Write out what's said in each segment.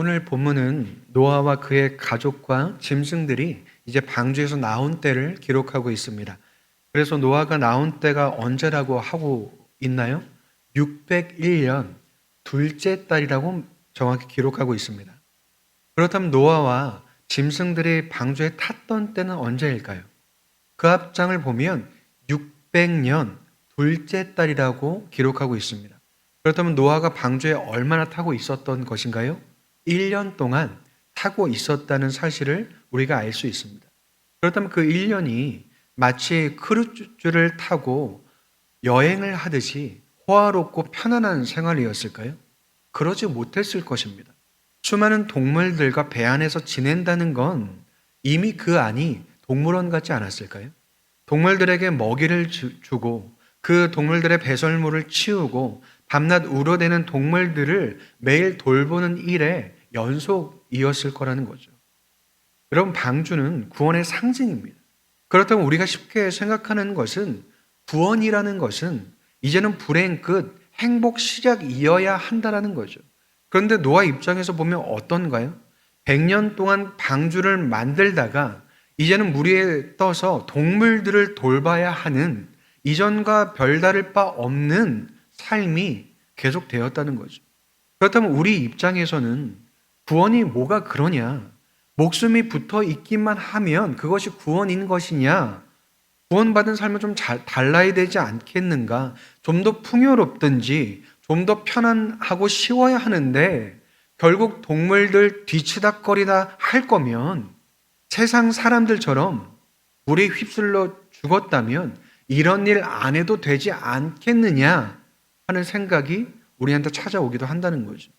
오늘 본문은 노아와 그의 가족과 짐승들이 이제 방주에서 나온 때를 기록하고 있습니다. 그래서 노아가 나온 때가 언제라고 하고 있나요? 601년 둘째 달이라고 정확히 기록하고 있습니다. 그렇다면 노아와 짐승들이 방주에 탔던 때는 언제일까요? 그 앞장을 보면 600년 둘째 달이라고 기록하고 있습니다. 그렇다면 노아가 방주에 얼마나 타고 있었던 것인가요? 1년 동안 타고 있었다는 사실을 우리가 알 수 있습니다. 그렇다면 그 1년이 마치 크루즈를 타고 여행을 하듯이 호화롭고 편안한 생활이었을까요? 그러지 못했을 것입니다. 수많은 동물들과 배 안에서 지낸다는 건 이미 그 안이 동물원 같지 않았을까요? 동물들에게 먹이를 주고 그 동물들의 배설물을 치우고 밤낮 울어대는 동물들을 매일 돌보는 일에 연속이었을 거라는 거죠. 여러분, 방주는 구원의 상징입니다. 그렇다면 우리가 쉽게 생각하는 것은 구원이라는 것은 이제는 불행 끝, 행복 시작이어야 한다라는 거죠. 그런데 노아 입장에서 보면 어떤가요? 100년 동안 방주를 만들다가 이제는 물 위에 떠서 동물들을 돌봐야 하는 이전과 별다를 바 없는 삶이 계속되었다는 거죠. 그렇다면 우리 입장에서는 구원이 뭐가 그러냐? 목숨이 붙어 있기만 하면 그것이 구원인 것이냐? 구원받은 삶은 좀 달라야 되지 않겠는가? 좀 더 풍요롭든지 좀 더 편안하고 쉬워야 하는데 결국 동물들 뒤치다거리다 할 거면 세상 사람들처럼 물에 휩쓸려 죽었다면 이런 일 안 해도 되지 않겠느냐 하는 생각이 우리한테 찾아오기도 한다는 거죠.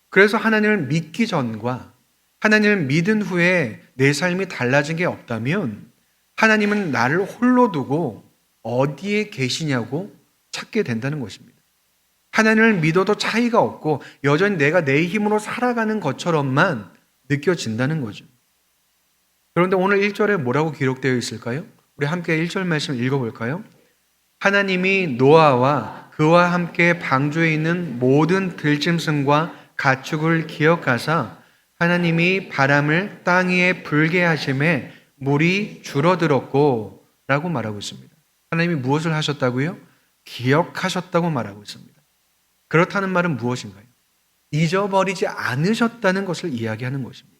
그래서 하나님을 믿기 전과 하나님을 믿은 후에 내 삶이 달라진 게 없다면 하나님은 나를 홀로 두고 어디에 계시냐고 찾게 된다는 것입니다. 하나님을 믿어도 차이가 없고 여전히 내가 내 힘으로 살아가는 것처럼만 느껴진다는 거죠. 그런데 오늘 1절에 뭐라고 기록되어 있을까요? 우리 함께 1절 말씀 읽어볼까요? 하나님이 노아와 그와 함께 방주에 있는 모든 들짐승과 가축을 기억하사 하나님이 바람을 땅 위에 불게 하심에 물이 줄어들었고 라고 말하고 있습니다. 하나님이 무엇을 하셨다고요? 기억하셨다고 말하고 있습니다. 그렇다는 말은 무엇인가요? 잊어버리지 않으셨다는 것을 이야기하는 것입니다.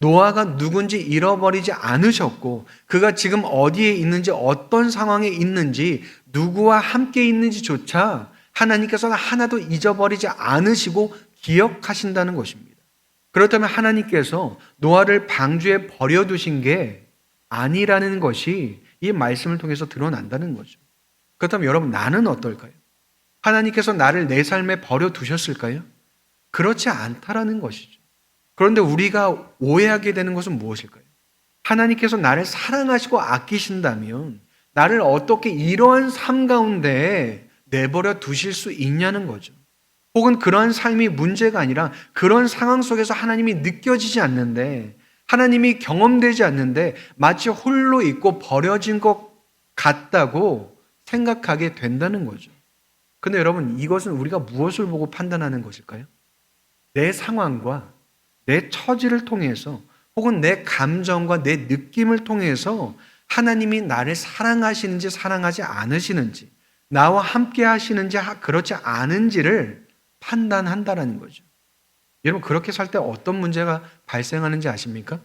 노아가 누군지 잃어버리지 않으셨고 그가 지금 어디에 있는지 어떤 상황에 있는지 누구와 함께 있는지조차 하나님께서는 하나도 잊어버리지 않으시고 기억하신다는 것입니다. 그렇다면 하나님께서 노아를 방주에 버려두신 게 아니라는 것이 이 말씀을 통해서 드러난다는 거죠. 그렇다면 여러분, 나는 어떨까요? 하나님께서 나를 내 삶에 버려두셨을까요? 그렇지 않다라는 것이죠. 그런데 우리가 오해하게 되는 것은 무엇일까요? 하나님께서 나를 사랑하시고 아끼신다면 나를 어떻게 이러한 삶 가운데 내버려 두실 수 있냐는 거죠. 혹은 그러한 삶이 문제가 아니라 그런 상황 속에서 하나님이 느껴지지 않는데, 하나님이 경험되지 않는데 마치 홀로 있고 버려진 것 같다고 생각하게 된다는 거죠. 근데 여러분, 이것은 우리가 무엇을 보고 판단하는 것일까요? 내 상황과 내 처지를 통해서 혹은 내 감정과 내 느낌을 통해서 하나님이 나를 사랑하시는지 사랑하지 않으시는지, 나와 함께 하시는지 그렇지 않은지를 판단한다라는 거죠. 여러분, 그렇게 살 때 어떤 문제가 발생하는지 아십니까?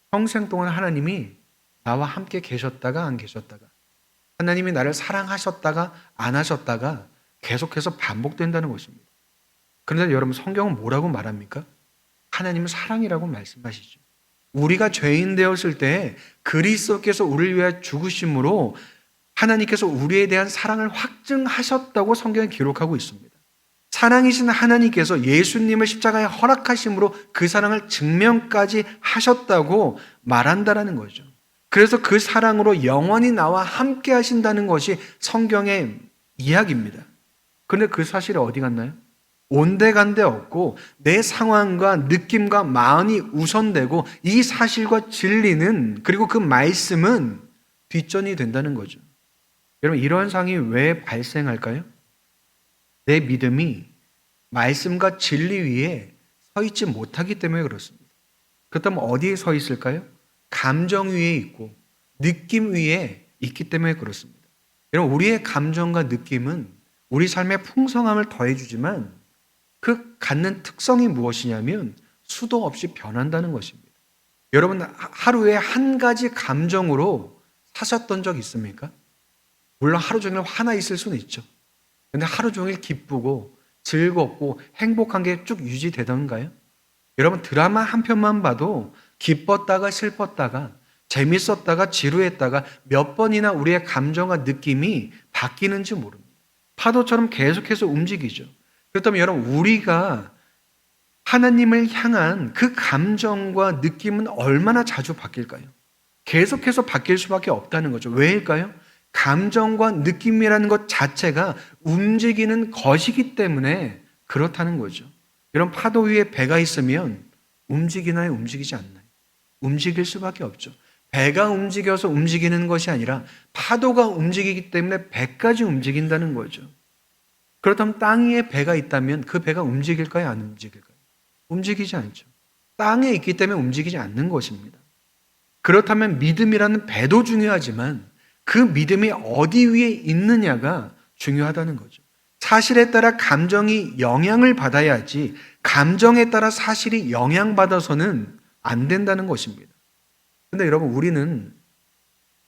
평생 동안 하나님이 나와 함께 계셨다가 안 계셨다가, 하나님이 나를 사랑하셨다가 안 하셨다가 계속해서 반복된다는 것입니다. 그런데 여러분, 성경은 뭐라고 말합니까? 하나님은 사랑이라고 말씀하시죠. 우리가 죄인 되었을 때 그리스도께서 우리를 위하여 죽으심으로 하나님께서 우리에 대한 사랑을 확증하셨다고 성경에 기록하고 있습니다. 사랑이신 하나님께서 예수님을 십자가에 허락하심으로 그 사랑을 증명까지 하셨다고 말한다라는 거죠. 그래서 그 사랑으로 영원히 나와 함께 하신다는 것이 성경의 이야기입니다. 그런데 그 사실이 어디 갔나요? 온데간데 없고 내 상황과 느낌과 마음이 우선되고 이 사실과 진리는, 그리고 그 말씀은 뒷전이 된다는 거죠. 여러분, 이런 상황이 왜 발생할까요? 내 믿음이 말씀과 진리 위에 서 있지 못하기 때문에 그렇습니다. 그렇다면 어디에 서 있을까요? 감정 위에 있고 느낌 위에 있기 때문에 그렇습니다. 여러분, 우리의 감정과 느낌은 우리 삶의 풍성함을 더해주지만 그 갖는 특성이 무엇이냐면 수도 없이 변한다는 것입니다. 여러분, 하루에 한 가지 감정으로 사셨던 적 있습니까? 물론 하루 종일 화나 있을 수는 있죠. 근데 하루 종일 기쁘고 즐겁고 행복한 게 쭉 유지되던가요? 여러분, 드라마 한 편만 봐도 기뻤다가 슬펐다가 재밌었다가 지루했다가 몇 번이나 우리의 감정과 느낌이 바뀌는지 모릅니다. 파도처럼 계속해서 움직이죠. 그렇다면 여러분, 우리가 하나님을 향한 그 감정과 느낌은 얼마나 자주 바뀔까요? 계속해서 바뀔 수밖에 없다는 거죠. 왜일까요? 감정과 느낌이라는 것 자체가 움직이는 것이기 때문에 그렇다는 거죠. 이런 파도 위에 배가 있으면 움직이나요? 움직이지 않나요? 움직일 수밖에 없죠. 배가 움직여서 움직이는 것이 아니라 파도가 움직이기 때문에 배까지 움직인다는 거죠. 그렇다면 땅 위에 배가 있다면 그 배가 움직일까요? 안 움직일까요? 움직이지 않죠. 땅에 있기 때문에 움직이지 않는 것입니다. 그렇다면 믿음이라는 배도 중요하지만 그 믿음이 어디 위에 있느냐가 중요하다는 거죠. 사실에 따라 감정이 영향을 받아야지 감정에 따라 사실이 영향받아서는 안 된다는 것입니다. 근데 여러분, 우리는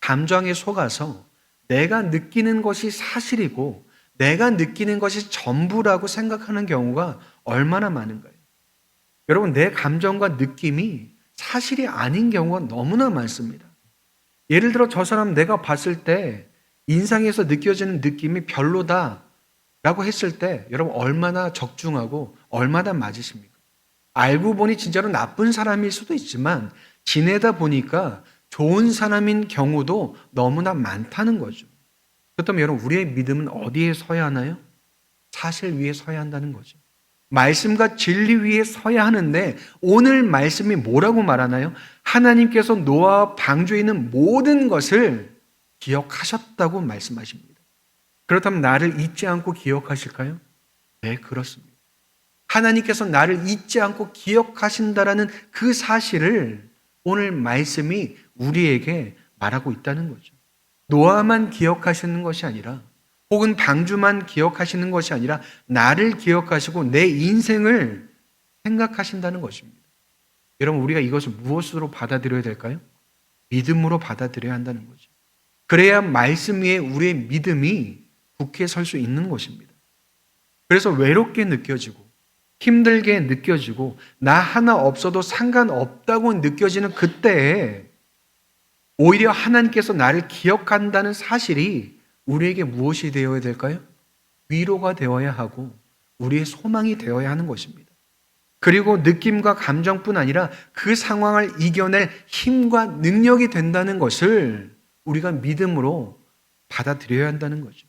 감정에 속아서 내가 느끼는 것이 사실이고 내가 느끼는 것이 전부라고 생각하는 경우가 얼마나 많은가요? 여러분, 내 감정과 느낌이 사실이 아닌 경우가 너무나 많습니다. 예를 들어 저 사람 내가 봤을 때 인상에서 느껴지는 느낌이 별로다 라고 했을 때 여러분, 얼마나 적중하고 얼마나 맞으십니까? 알고 보니 진짜로 나쁜 사람일 수도 있지만 지내다 보니까 좋은 사람인 경우도 너무나 많다는 거죠. 그렇다면 여러분, 우리의 믿음은 어디에 서야 하나요? 사실 위에 서야 한다는 거죠. 말씀과 진리 위에 서야 하는데 오늘 말씀이 뭐라고 말하나요? 하나님께서 노아와 방주에 있는 모든 것을 기억하셨다고 말씀하십니다. 그렇다면 나를 잊지 않고 기억하실까요? 네, 그렇습니다. 하나님께서 나를 잊지 않고 기억하신다라는 그 사실을 오늘 말씀이 우리에게 말하고 있다는 거죠. 노아만 기억하시는 것이 아니라 혹은 방주만 기억하시는 것이 아니라 나를 기억하시고 내 인생을 생각하신다는 것입니다. 여러분, 우리가 이것을 무엇으로 받아들여야 될까요? 믿음으로 받아들여야 한다는 거죠. 그래야 말씀 위에 우리의 믿음이 굳게 설 수 있는 것입니다. 그래서 외롭게 느껴지고 힘들게 느껴지고 나 하나 없어도 상관없다고 느껴지는 그때에 오히려 하나님께서 나를 기억한다는 사실이 우리에게 무엇이 되어야 될까요? 위로가 되어야 하고 우리의 소망이 되어야 하는 것입니다. 그리고 느낌과 감정뿐 아니라 그 상황을 이겨낼 힘과 능력이 된다는 것을 우리가 믿음으로 받아들여야 한다는 거죠.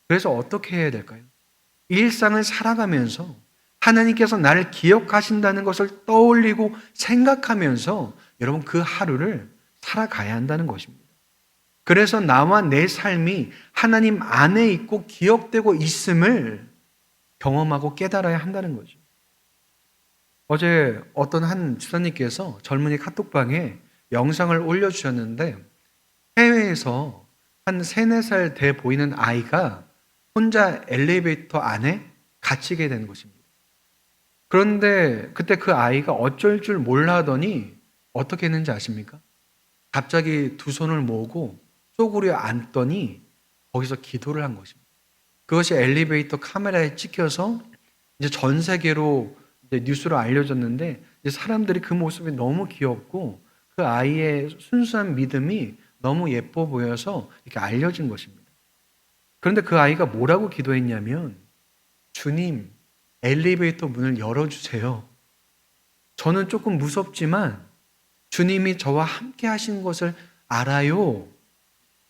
그래서 어떻게 해야 될까요? 일상을 살아가면서 하나님께서 나를 기억하신다는 것을 떠올리고 생각하면서 여러분, 그 하루를 살아가야 한다는 것입니다. 그래서 나와 내 삶이 하나님 안에 있고 기억되고 있음을 경험하고 깨달아야 한다는 거죠. 어제 어떤 한 집사님께서 젊은이 카톡방에 영상을 올려주셨는데 해외에서 한 3, 4살 돼 보이는 아이가 혼자 엘리베이터 안에 갇히게 된 것입니다. 그런데 그때 그 아이가 어쩔 줄 몰라 하더니 어떻게 했는지 아십니까? 갑자기 두 손을 모으고 쪼그려 앉더니 거기서 기도를 한 것입니다. 그것이 엘리베이터 카메라에 찍혀서 이제 전 세계로 이제 뉴스로 알려졌는데 이제 사람들이 그 모습이 너무 귀엽고 그 아이의 순수한 믿음이 너무 예뻐 보여서 이렇게 알려진 것입니다. 그런데 그 아이가 뭐라고 기도했냐면, 주님, 엘리베이터 문을 열어주세요. 저는 조금 무섭지만 주님이 저와 함께 하신 것을 알아요.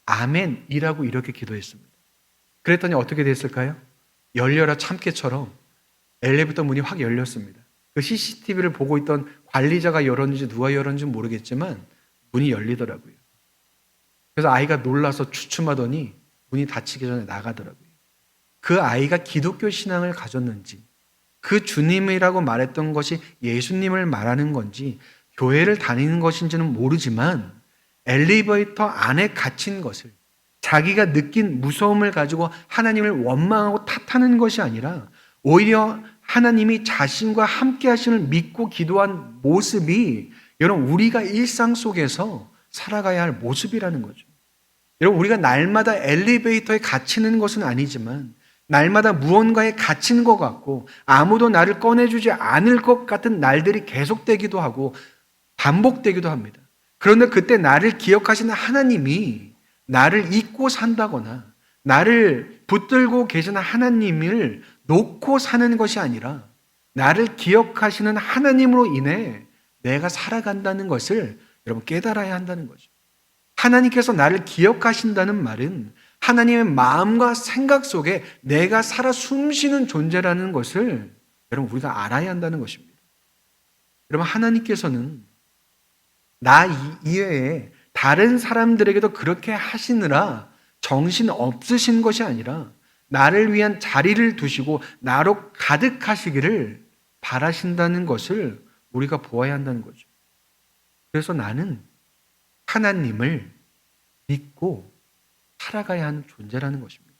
아멘이라고 이렇게 기도했습니다. 그랬더니 어떻게 됐을까요? 열려라 참깨처럼 엘리베이터 문이 확 열렸습니다. 그 CCTV를 보고 있던 관리자가 열었는지 누가 열었는지 모르겠지만 문이 열리더라고요. 그래서 아이가 놀라서 주춤하더니 문이 닫히기 전에 나가더라고요. 그 아이가 기독교 신앙을 가졌는지 그 주님이라고 말했던 것이 예수님을 말하는 건지 교회를 다니는 것인지는 모르지만 엘리베이터 안에 갇힌 것을 자기가 느낀 무서움을 가지고 하나님을 원망하고 탓하는 것이 아니라 오히려 하나님이 자신과 함께 하심을 믿고 기도한 모습이 여러분 우리가 일상 속에서 살아가야 할 모습이라는 거죠. 여러분 우리가 날마다 엘리베이터에 갇히는 것은 아니지만 날마다 무언가에 갇히는 것 같고 아무도 나를 꺼내주지 않을 것 같은 날들이 계속되기도 하고 반복되기도 합니다. 그런데 그때 나를 기억하시는 하나님이 나를 잊고 산다거나 나를 붙들고 계시는 하나님을 놓고 사는 것이 아니라 나를 기억하시는 하나님으로 인해 내가 살아간다는 것을 여러분 깨달아야 한다는 거죠. 하나님께서 나를 기억하신다는 말은 하나님의 마음과 생각 속에 내가 살아 숨쉬는 존재라는 것을 여러분 우리가 알아야 한다는 것입니다. 여러분 하나님께서는 나 이외에 다른 사람들에게도 그렇게 하시느라 정신 없으신 것이 아니라 나를 위한 자리를 두시고 나로 가득하시기를 바라신다는 것을 우리가 보아야 한다는 거죠. 그래서 나는 하나님을 믿고 살아가야 하는 존재라는 것입니다.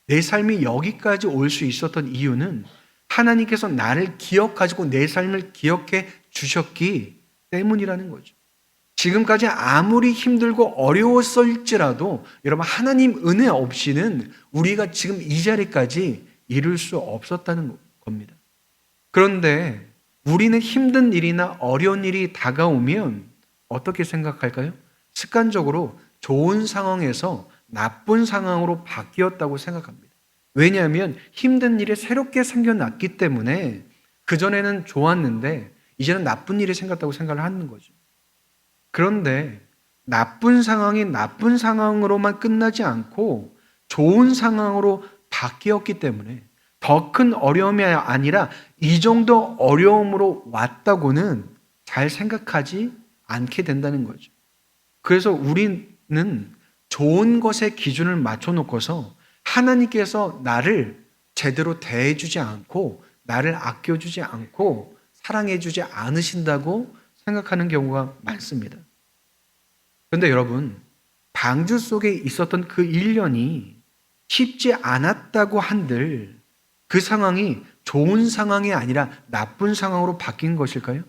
내 삶이 여기까지 올 수 있었던 이유는 하나님께서 나를 기억하시고 내 삶을 기억해 주셨기 때문이라는 거죠. 지금까지 아무리 힘들고 어려웠을지라도 여러분 하나님 은혜 없이는 우리가 지금 이 자리까지 이룰 수 없었다는 겁니다. 그런데 우리는 힘든 일이나 어려운 일이 다가오면 어떻게 생각할까요? 습관적으로 좋은 상황에서 나쁜 상황으로 바뀌었다고 생각합니다. 왜냐하면 힘든 일이 새롭게 생겨났기 때문에 그전에는 좋았는데 이제는 나쁜 일이 생겼다고 생각을 하는 거죠. 그런데 나쁜 상황이 나쁜 상황으로만 끝나지 않고 좋은 상황으로 바뀌었기 때문에 더 큰 어려움이 아니라 이 정도 어려움으로 왔다고는 잘 생각하지 않게 된다는 거죠. 그래서 우리는 좋은 것에 기준을 맞춰놓고서 하나님께서 나를 제대로 대해주지 않고 나를 아껴주지 않고 사랑해주지 않으신다고 생각하는 경우가 많습니다. 그런데 여러분 방주 속에 있었던 그 1년이 쉽지 않았다고 한들 그 상황이 좋은 상황이 아니라 나쁜 상황으로 바뀐 것일까요?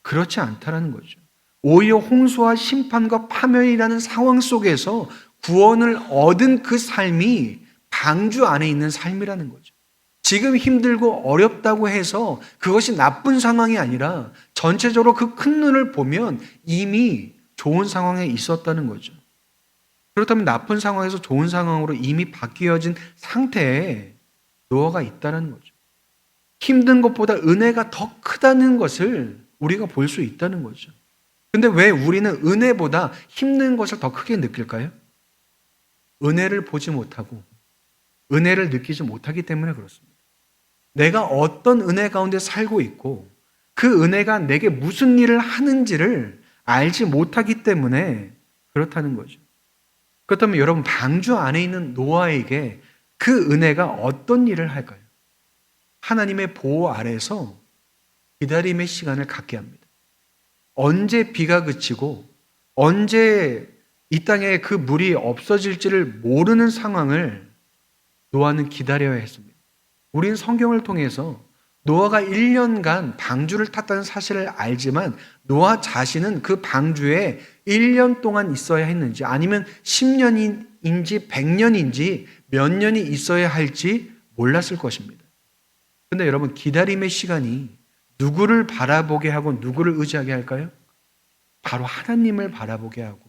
그렇지 않다라는 거죠. 오히려 홍수와 심판과 파멸이라는 상황 속에서 구원을 얻은 그 삶이 방주 안에 있는 삶이라는 거죠. 지금 힘들고 어렵다고 해서 그것이 나쁜 상황이 아니라 전체적으로 그 큰 눈을 보면 이미 좋은 상황에 있었다는 거죠. 그렇다면 나쁜 상황에서 좋은 상황으로 이미 바뀌어진 상태에 노아가 있다는 거죠. 힘든 것보다 은혜가 더 크다는 것을 우리가 볼 수 있다는 거죠. 근데 왜 우리는 은혜보다 힘든 것을 더 크게 느낄까요? 은혜를 보지 못하고 은혜를 느끼지 못하기 때문에 그렇습니다. 내가 어떤 은혜 가운데 살고 있고 그 은혜가 내게 무슨 일을 하는지를 알지 못하기 때문에 그렇다는 거죠. 그렇다면 여러분 방주 안에 있는 노아에게 그 은혜가 어떤 일을 할까요? 하나님의 보호 아래에서 기다림의 시간을 갖게 합니다. 언제 비가 그치고 언제 이 땅에 그 물이 없어질지를 모르는 상황을 노아는 기다려야 했습니다. 우린 성경을 통해서 노아가 1년간 방주를 탔다는 사실을 알지만 노아 자신은 그 방주에 1년 동안 있어야 했는지 아니면 10년인지 100년인지 몇 년이 있어야 할지 몰랐을 것입니다. 그런데 여러분 기다림의 시간이 누구를 바라보게 하고 누구를 의지하게 할까요? 바로 하나님을 바라보게 하고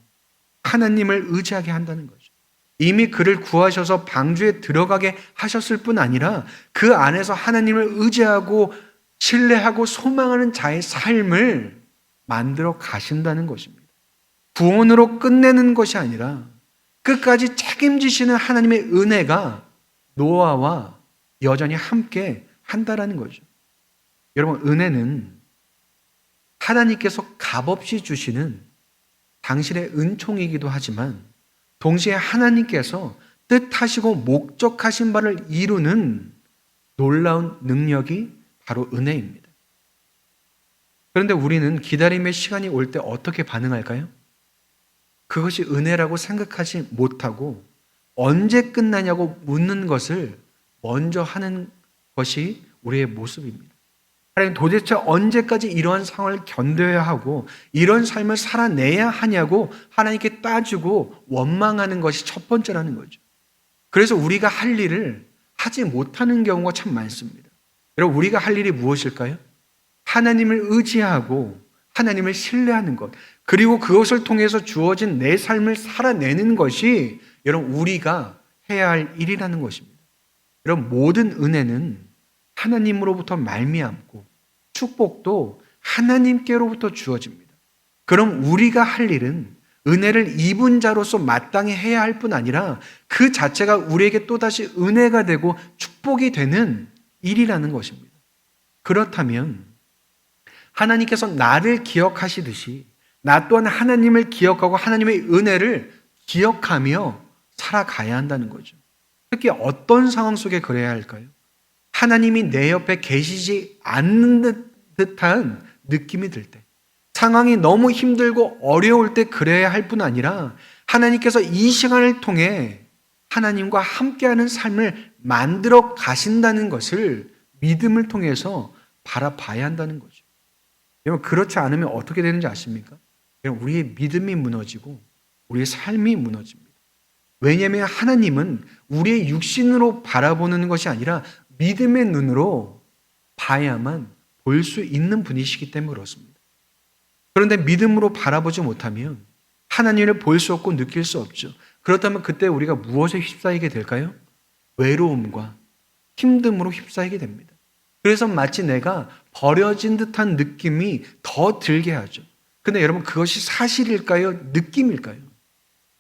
하나님을 의지하게 한다는 거죠. 이미 그를 구하셔서 방주에 들어가게 하셨을 뿐 아니라 그 안에서 하나님을 의지하고 신뢰하고 소망하는 자의 삶을 만들어 가신다는 것입니다. 구원으로 끝내는 것이 아니라 끝까지 책임지시는 하나님의 은혜가 노아와 여전히 함께 한다라는 거죠. 여러분 은혜는 하나님께서 값없이 주시는 당신의 은총이기도 하지만 동시에 하나님께서 뜻하시고 목적하신 바를 이루는 놀라운 능력이 바로 은혜입니다. 그런데 우리는 기다림의 시간이 올 때 어떻게 반응할까요? 그것이 은혜라고 생각하지 못하고 언제 끝나냐고 묻는 것을 먼저 하는 것이 우리의 모습입니다. 하나님, 도대체 언제까지 이러한 상황을 견뎌야 하고 이런 삶을 살아내야 하냐고 하나님께 따지고 원망하는 것이 첫 번째라는 거죠. 그래서 우리가 할 일을 하지 못하는 경우가 참 많습니다. 여러분, 우리가 할 일이 무엇일까요? 하나님을 의지하고 하나님을 신뢰하는 것, 그리고 그것을 통해서 주어진 내 삶을 살아내는 것이 여러분 우리가 해야 할 일이라는 것입니다. 여러분, 모든 은혜는 하나님으로부터 말미암고 축복도 하나님께로부터 주어집니다. 그럼 우리가 할 일은 은혜를 입은 자로서 마땅히 해야 할 뿐 아니라 그 자체가 우리에게 또다시 은혜가 되고 축복이 되는 일이라는 것입니다. 그렇다면 하나님께서 나를 기억하시듯이 나 또한 하나님을 기억하고 하나님의 은혜를 기억하며 살아가야 한다는 거죠. 특히 어떤 상황 속에 그래야 할까요? 하나님이 내 옆에 계시지 않는 듯한 느낌이 들 때, 상황이 너무 힘들고 어려울 때 그래야 할 뿐 아니라 하나님께서 이 시간을 통해 하나님과 함께하는 삶을 만들어 가신다는 것을 믿음을 통해서 바라봐야 한다는 거죠. 여러분, 그렇지 않으면 어떻게 되는지 아십니까? 여러분, 우리의 믿음이 무너지고 우리의 삶이 무너집니다. 왜냐하면 하나님은 우리의 육신으로 바라보는 것이 아니라 믿음의 눈으로 봐야만 볼 수 있는 분이시기 때문에 그렇습니다. 그런데 믿음으로 바라보지 못하면 하나님을 볼 수 없고 느낄 수 없죠. 그렇다면 그때 우리가 무엇에 휩싸이게 될까요? 외로움과 힘듦으로 휩싸이게 됩니다. 그래서 마치 내가 버려진 듯한 느낌이 더 들게 하죠. 근데 여러분, 그것이 사실일까요? 느낌일까요?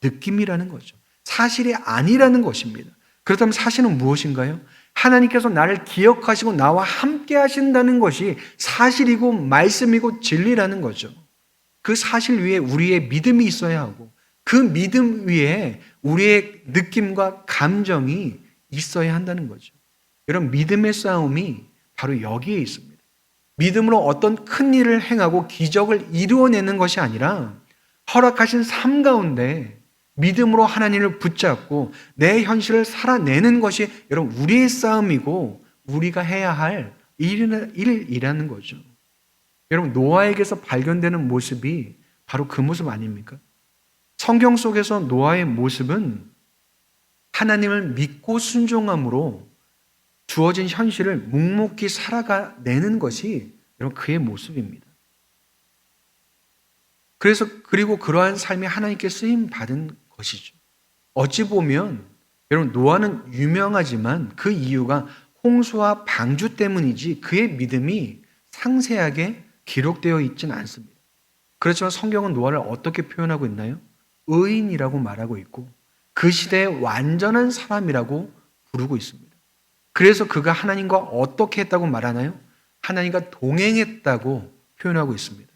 느낌이라는 거죠. 사실이 아니라는 것입니다. 그렇다면 사실은 무엇인가요? 하나님께서 나를 기억하시고 나와 함께 하신다는 것이 사실이고 말씀이고 진리라는 거죠. 그 사실 위에 우리의 믿음이 있어야 하고 그 믿음 위에 우리의 느낌과 감정이 있어야 한다는 거죠. 여러분, 믿음의 싸움이 바로 여기에 있습니다. 믿음으로 어떤 큰 일을 행하고 기적을 이루어내는 것이 아니라 허락하신 삶 가운데 믿음으로 하나님을 붙잡고 내 현실을 살아내는 것이 여러분 우리의 싸움이고 우리가 해야 할 일이라는 거죠. 여러분, 노아에게서 발견되는 모습이 바로 그 모습 아닙니까? 성경 속에서 노아의 모습은 하나님을 믿고 순종함으로 주어진 현실을 묵묵히 살아가내는 것이 여러분 그의 모습입니다. 그리고 그러한 삶이 하나님께 쓰임 받은 것이죠. 어찌 보면 여러분 노아는 유명하지만 그 이유가 홍수와 방주 때문이지 그의 믿음이 상세하게 기록되어 있지는 않습니다. 그렇지만 성경은 노아를 어떻게 표현하고 있나요? 의인이라고 말하고 있고 그 시대의 완전한 사람이라고 부르고 있습니다. 그래서 그가 하나님과 어떻게 했다고 말하나요? 하나님과 동행했다고 표현하고 있습니다.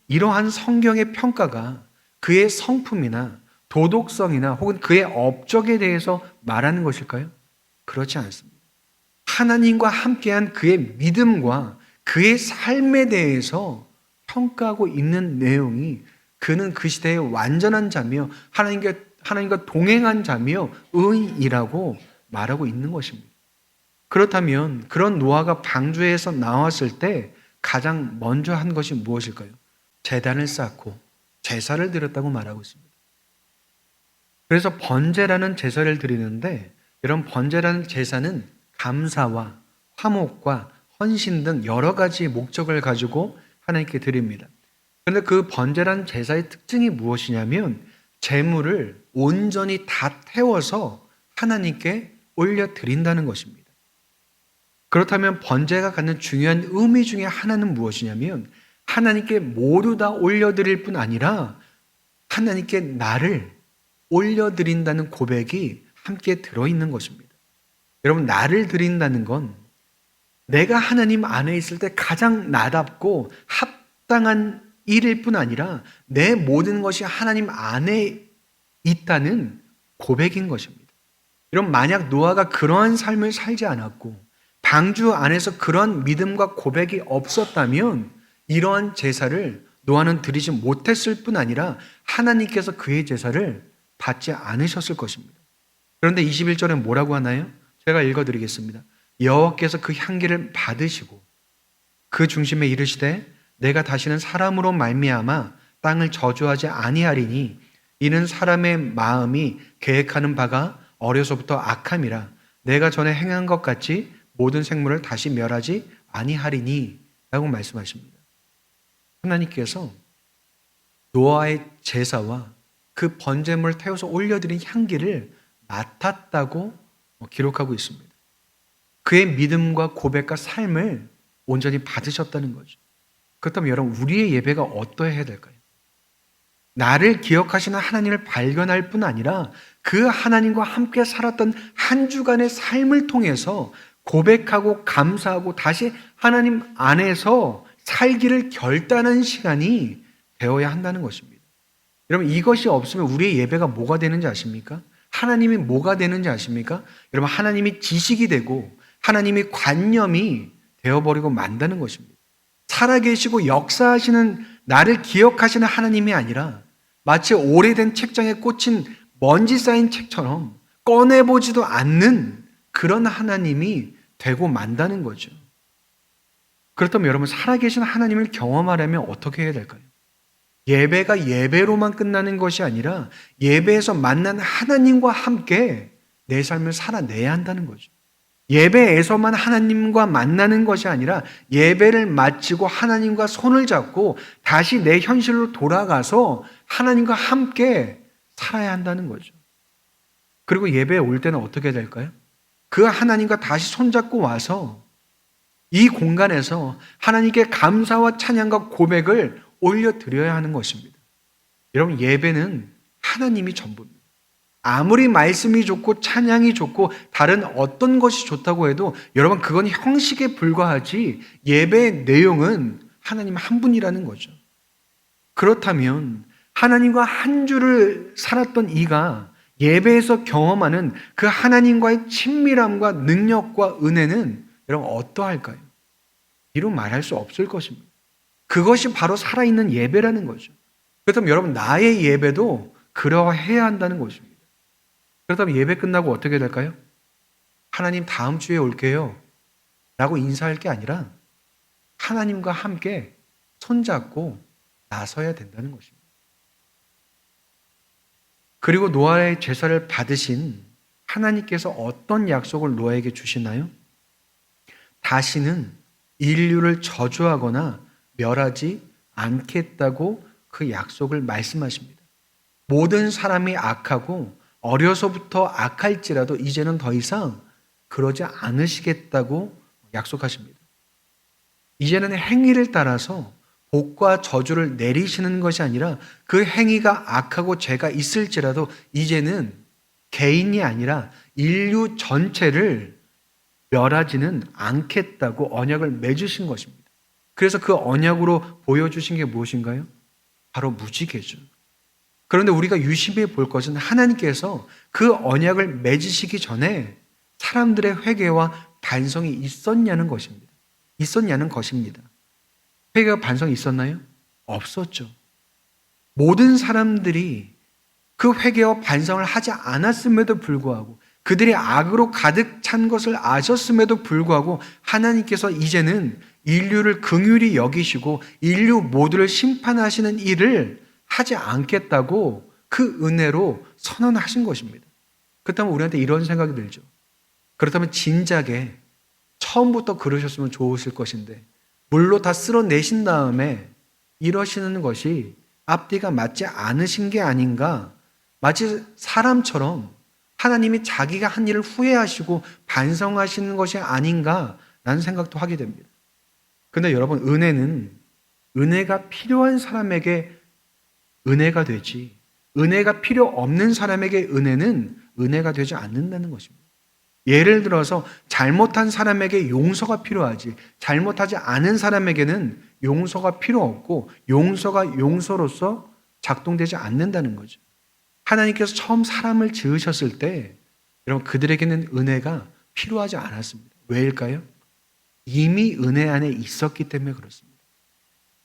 이러한 성경의 평가가 그의 성품이나 도덕성이나 혹은 그의 업적에 대해서 말하는 것일까요? 그렇지 않습니다. 하나님과 함께한 그의 믿음과 그의 삶에 대해서 평가하고 있는 내용이 그는 그 시대의 완전한 자며 하나님과 동행한 자며 의인이라고 말하고 있는 것입니다. 그렇다면 그런 노아가 방주에서 나왔을 때 가장 먼저 한 것이 무엇일까요? 제단을 쌓고 제사를 드렸다고 말하고 있습니다. 그래서 번제라는 제사를 드리는데 이런 번제라는 제사는 감사와 화목과 헌신 등 여러 가지 목적을 가지고 하나님께 드립니다. 그런데 그 번제라는 제사의 특징이 무엇이냐면 제물을 온전히 다 태워서 하나님께 올려드린다는 것입니다. 그렇다면 번제가 갖는 중요한 의미 중에 하나는 무엇이냐면 하나님께 모두 다 올려드릴 뿐 아니라 하나님께 나를 올려드린다는 고백이 함께 들어있는 것입니다. 여러분, 나를 드린다는 건 내가 하나님 안에 있을 때 가장 나답고 합당한 일일 뿐 아니라 내 모든 것이 하나님 안에 있다는 고백인 것입니다. 여러분, 만약 노아가 그러한 삶을 살지 않았고 방주 안에서 그런 믿음과 고백이 없었다면 이러한 제사를 노아는 드리지 못했을 뿐 아니라 하나님께서 그의 제사를 받지 않으셨을 것입니다. 그런데 21절에 뭐라고 하나요? 제가 읽어드리겠습니다. 여호와께서 그 향기를 받으시고 그 중심에 이르시되 내가 다시는 사람으로 말미암아 땅을 저주하지 아니하리니 이는 사람의 마음이 계획하는 바가 어려서부터 악함이라 내가 전에 행한 것 같이 모든 생물을 다시 멸하지 아니하리니 라고 말씀하십니다. 하나님께서 노아의 제사와 그 번제물을 태워서 올려드린 향기를 맡았다고 기록하고 있습니다. 그의 믿음과 고백과 삶을 온전히 받으셨다는 거죠. 그렇다면 여러분, 우리의 예배가 어떠해야 될까요? 나를 기억하시는 하나님을 발견할 뿐 아니라 그 하나님과 함께 살았던 한 주간의 삶을 통해서 고백하고 감사하고 다시 하나님 안에서 살기를 결단하는 시간이 되어야 한다는 것입니다. 여러분, 이것이 없으면 우리의 예배가 뭐가 되는지 아십니까? 하나님이 뭐가 되는지 아십니까? 여러분, 하나님이 지식이 되고 하나님이 관념이 되어버리고 만다는 것입니다. 살아계시고 역사하시는 나를 기억하시는 하나님이 아니라 마치 오래된 책장에 꽂힌 먼지 쌓인 책처럼 꺼내보지도 않는 그런 하나님이 되고 만다는 거죠. 그렇다면 여러분, 살아계신 하나님을 경험하려면 어떻게 해야 될까요? 예배가 예배로만 끝나는 것이 아니라 예배에서 만난 하나님과 함께 내 삶을 살아내야 한다는 거죠. 예배에서만 하나님과 만나는 것이 아니라 예배를 마치고 하나님과 손을 잡고 다시 내 현실로 돌아가서 하나님과 함께 살아야 한다는 거죠. 그리고 예배에 올 때는 어떻게 될까요? 그 하나님과 다시 손잡고 와서 이 공간에서 하나님께 감사와 찬양과 고백을 올려드려야 하는 것입니다. 여러분, 예배는 하나님이 전부입니다. 아무리 말씀이 좋고 찬양이 좋고 다른 어떤 것이 좋다고 해도 여러분, 그건 형식에 불과하지 예배의 내용은 하나님 한 분이라는 거죠. 그렇다면 하나님과 한 주를 살았던 이가 예배에서 경험하는 그 하나님과의 친밀함과 능력과 은혜는 여러분 어떠할까요? 이루 말할 수 없을 것입니다. 그것이 바로 살아있는 예배라는 거죠. 그렇다면 여러분, 나의 예배도 그러해야 한다는 것입니다. 그렇다면 예배 끝나고 어떻게 될까요? 하나님 다음 주에 올게요 라고 인사할 게 아니라 하나님과 함께 손잡고 나서야 된다는 것입니다. 그리고 노아의 제사를 받으신 하나님께서 어떤 약속을 노아에게 주시나요? 다시는 인류를 저주하거나 멸하지 않겠다고 그 약속을 말씀하십니다. 모든 사람이 악하고 어려서부터 악할지라도 이제는 더 이상 그러지 않으시겠다고 약속하십니다. 이제는 행위를 따라서 복과 저주를 내리시는 것이 아니라 그 행위가 악하고 죄가 있을지라도 이제는 개인이 아니라 인류 전체를 멸하지는 않겠다고 언약을 맺으신 것입니다. 그래서 그 언약으로 보여주신 게 무엇인가요? 바로 무지개죠. 그런데 우리가 유심히 볼 것은 하나님께서 그 언약을 맺으시기 전에 사람들의 회개와 반성이 있었냐는 것입니다. 있었냐는 것입니다. 회개와 반성이 있었나요? 없었죠. 모든 사람들이 그 회개와 반성을 하지 않았음에도 불구하고 그들이 악으로 가득 찬 것을 아셨음에도 불구하고 하나님께서 이제는 인류를 긍휼히 여기시고 인류 모두를 심판하시는 일을 하지 않겠다고 그 은혜로 선언하신 것입니다. 그렇다면 우리한테 이런 생각이 들죠. 그렇다면 진작에 처음부터 그러셨으면 좋으실 것인데 물로 다 쓸어내신 다음에 이러시는 것이 앞뒤가 맞지 않으신 게 아닌가. 마치 사람처럼 하나님이 자기가 한 일을 후회하시고 반성하시는 것이 아닌가 라는 생각도 하게 됩니다. 그런데 여러분, 은혜가 필요한 사람에게 은혜가 되지 은혜가 필요 없는 사람에게 은혜는 은혜가 되지 않는다는 것입니다. 예를 들어서 잘못한 사람에게 용서가 필요하지 잘못하지 않은 사람에게는 용서가 필요 없고 용서가 용서로서 작동되지 않는다는 거죠. 하나님께서 처음 사람을 지으셨을 때 여러분, 그들에게는 은혜가 필요하지 않았습니다. 왜일까요? 이미 은혜 안에 있었기 때문에 그렇습니다.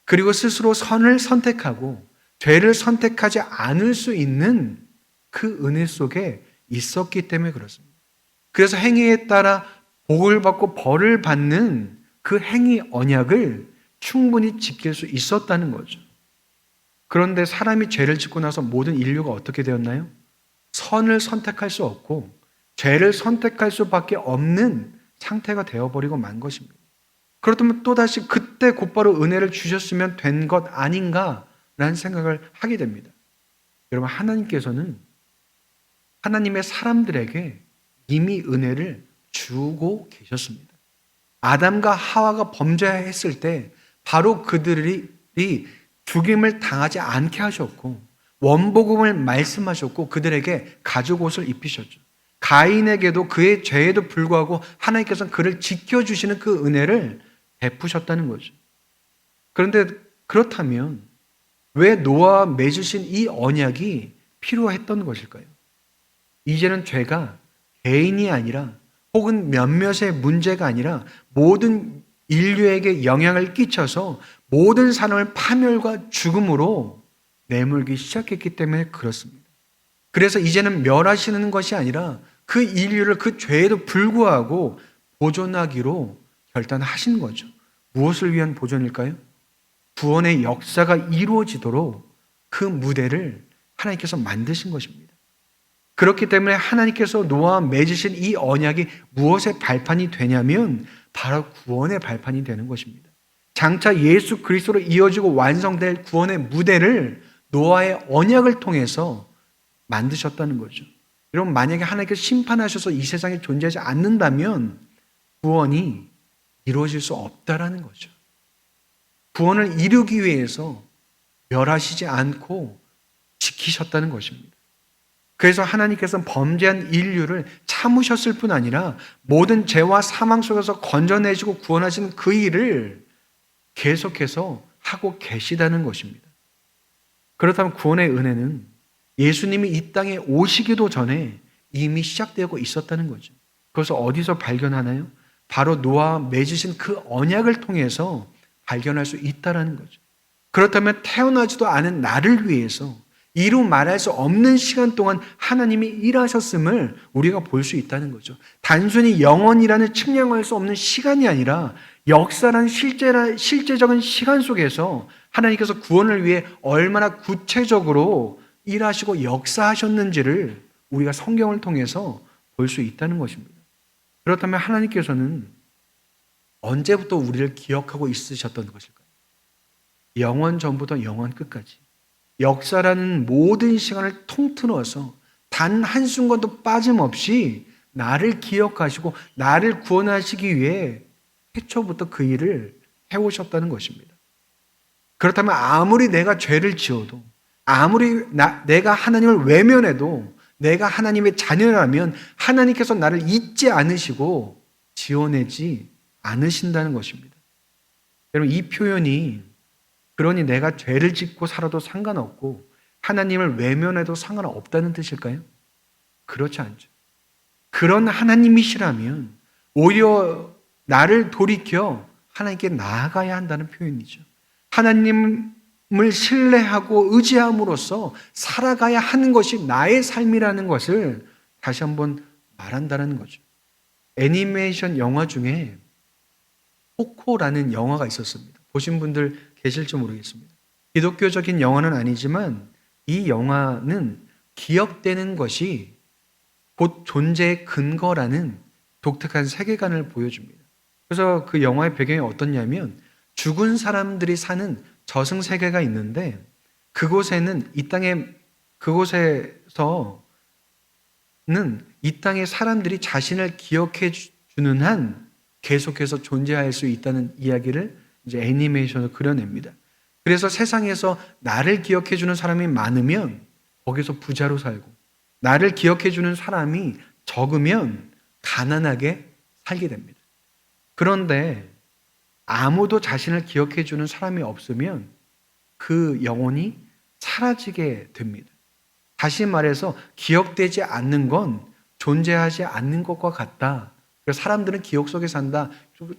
그리고 스스로 선을 선택하고 죄를 선택하지 않을 수 있는 그 은혜 속에 있었기 때문에 그렇습니다. 그래서 행위에 따라 복을 받고 벌을 받는 그 행위 언약을 충분히 지킬 수 있었다는 거죠. 그런데 사람이 죄를 짓고 나서 모든 인류가 어떻게 되었나요? 선을 선택할 수 없고 죄를 선택할 수밖에 없는 상태가 되어버리고 만 것입니다. 그렇다면 또다시 그때 곧바로 은혜를 주셨으면 된 것 아닌가라는 생각을 하게 됩니다. 여러분, 하나님께서는 하나님의 사람들에게 이미 은혜를 주고 계셨습니다. 아담과 하와가 범죄했을 때 바로 그들이 죽임을 당하지 않게 하셨고 원복음을 말씀하셨고 그들에게 가죽 옷을 입히셨죠. 가인에게도 그의 죄에도 불구하고 하나님께서는 그를 지켜주시는 그 은혜를 베푸셨다는 거죠. 그런데 그렇다면 왜 노아와 맺으신 이 언약이 필요했던 것일까요? 이제는 죄가 개인이 아니라 혹은 몇몇의 문제가 아니라 모든 인류에게 영향을 끼쳐서 모든 산업을 파멸과 죽음으로 내몰기 시작했기 때문에 그렇습니다. 그래서 이제는 멸하시는 것이 아니라 그 인류를 그 죄에도 불구하고 보존하기로 결단하신 거죠. 무엇을 위한 보존일까요? 구원의 역사가 이루어지도록 그 무대를 하나님께서 만드신 것입니다. 그렇기 때문에 하나님께서 노아와 맺으신 이 언약이 무엇의 발판이 되냐면 바로 구원의 발판이 되는 것입니다. 장차 예수 그리스도로 이어지고 완성될 구원의 무대를 노아의 언약을 통해서 만드셨다는 거죠. 여러분, 만약에 하나님께서 심판하셔서 이 세상에 존재하지 않는다면 구원이 이루어질 수 없다라는 거죠. 구원을 이루기 위해서 멸하시지 않고 지키셨다는 것입니다. 그래서 하나님께서는 범죄한 인류를 참으셨을 뿐 아니라 모든 죄와 사망 속에서 건져내시고 구원하시는 그 일을 계속해서 하고 계시다는 것입니다. 그렇다면 구원의 은혜는 예수님이 이 땅에 오시기도 전에 이미 시작되고 있었다는 거죠. 그것을 어디서 발견하나요? 바로 노아와 맺으신 그 언약을 통해서 발견할 수 있다는 거죠. 그렇다면 태어나지도 않은 나를 위해서 이루 말할 수 없는 시간 동안 하나님이 일하셨음을 우리가 볼 수 있다는 거죠. 단순히 영원이라는 측량할 수 없는 시간이 아니라 역사란 실제적인 시간 속에서 하나님께서 구원을 위해 얼마나 구체적으로 일하시고 역사하셨는지를 우리가 성경을 통해서 볼 수 있다는 것입니다. 그렇다면 하나님께서는 언제부터 우리를 기억하고 있으셨던 것일까요? 영원 전부터 영원 끝까지 역사라는 모든 시간을 통틀어서 단 한순간도 빠짐없이 나를 기억하시고 나를 구원하시기 위해 태초부터 그 일을 해오셨다는 것입니다. 그렇다면 아무리 내가 죄를 지어도 아무리 내가 하나님을 외면해도 내가 하나님의 자녀라면 하나님께서 나를 잊지 않으시고 지어내지 않으신다는 것입니다. 여러분, 이 표현이 그러니 내가 죄를 짓고 살아도 상관없고 하나님을 외면해도 상관없다는 뜻일까요? 그렇지 않죠. 그런 하나님이시라면 오히려 나를 돌이켜 하나님께 나아가야 한다는 표현이죠. 하나님을 신뢰하고 의지함으로써 살아가야 하는 것이 나의 삶이라는 것을 다시 한번 말한다는 거죠. 애니메이션 영화 중에 코코라는 영화가 있었습니다. 보신 분들 계실지 모르겠습니다. 기독교적인 영화는 아니지만 이 영화는 기억되는 것이 곧 존재의 근거라는 독특한 세계관을 보여줍니다. 그래서 그 영화의 배경이 어떻냐면 죽은 사람들이 사는 저승세계가 있는데 그곳에는 그곳에서는 이 땅의 사람들이 자신을 기억해 주는 한 계속해서 존재할 수 있다는 이야기를 이제 애니메이션으로 그려냅니다. 그래서 세상에서 나를 기억해 주는 사람이 많으면 거기서 부자로 살고 나를 기억해 주는 사람이 적으면 가난하게 살게 됩니다. 그런데 아무도 자신을 기억해 주는 사람이 없으면 그 영혼이 사라지게 됩니다. 다시 말해서 기억되지 않는 건 존재하지 않는 것과 같다. 그래서 사람들은 기억 속에 산다.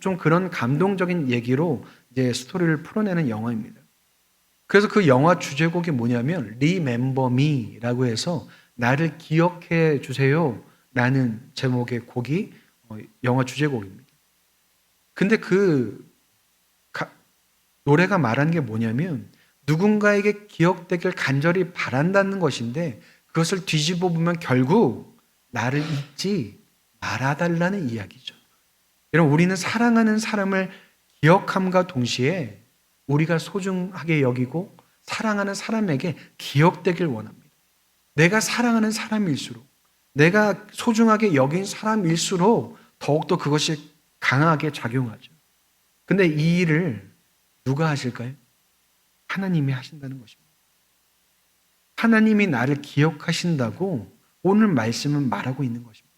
좀 그런 감동적인 얘기로 이제 스토리를 풀어내는 영화입니다. 그래서 그 영화 주제곡이 뭐냐면 Remember Me라고 해서 나를 기억해 주세요 라는 제목의 곡이 영화 주제곡입니다. 근데 그 노래가 말하는 게 뭐냐면 누군가에게 기억되길 간절히 바란다는 것인데 그것을 뒤집어 보면 결국 나를 잊지 말아달라는 이야기죠. 여러분, 우리는 사랑하는 사람을 기억함과 동시에 우리가 소중하게 여기고 사랑하는 사람에게 기억되길 원합니다. 내가 사랑하는 사람일수록, 내가 소중하게 여긴 사람일수록 더욱더 그것이 강하게 작용하죠. 근데 이 일을 누가 하실까요? 하나님이 하신다는 것입니다. 하나님이 나를 기억하신다고 오늘 말씀은 말하고 있는 것입니다.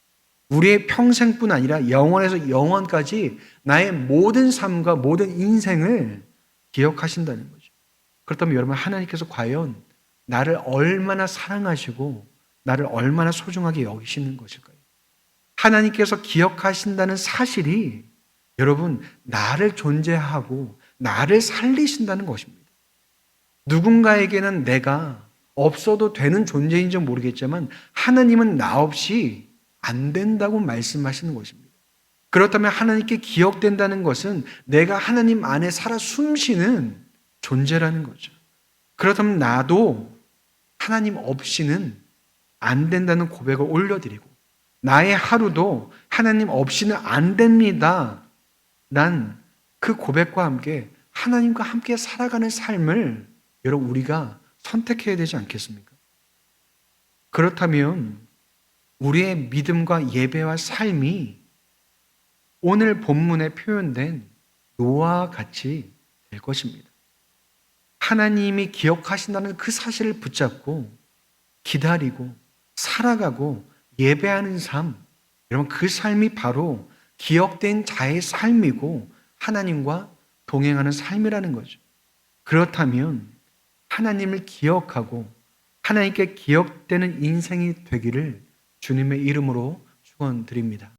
우리의 평생뿐 아니라 영원에서 영원까지 나의 모든 삶과 모든 인생을 기억하신다는 거죠. 그렇다면 여러분, 하나님께서 과연 나를 얼마나 사랑하시고 나를 얼마나 소중하게 여기시는 것일까요? 하나님께서 기억하신다는 사실이 여러분, 나를 존재하고 나를 살리신다는 것입니다. 누군가에게는 내가 없어도 되는 존재인지 모르겠지만 하나님은 나 없이 안 된다고 말씀하시는 것입니다. 그렇다면 하나님께 기억된다는 것은 내가 하나님 안에 살아 숨쉬는 존재라는 거죠. 그렇다면 나도 하나님 없이는 안 된다는 고백을 올려드리고 나의 하루도 하나님 없이는 안 됩니다. 난 그 고백과 함께 하나님과 함께 살아가는 삶을 여러분 우리가 선택해야 되지 않겠습니까? 그렇다면 우리의 믿음과 예배와 삶이 오늘 본문에 표현된 노아와 같이 될 것입니다. 하나님이 기억하신다는 그 사실을 붙잡고 기다리고 살아가고 예배하는 삶, 여러분 그 삶이 바로 기억된 자의 삶이고 하나님과 동행하는 삶이라는 거죠. 그렇다면 하나님을 기억하고 하나님께 기억되는 인생이 되기를 주님의 이름으로 축원드립니다.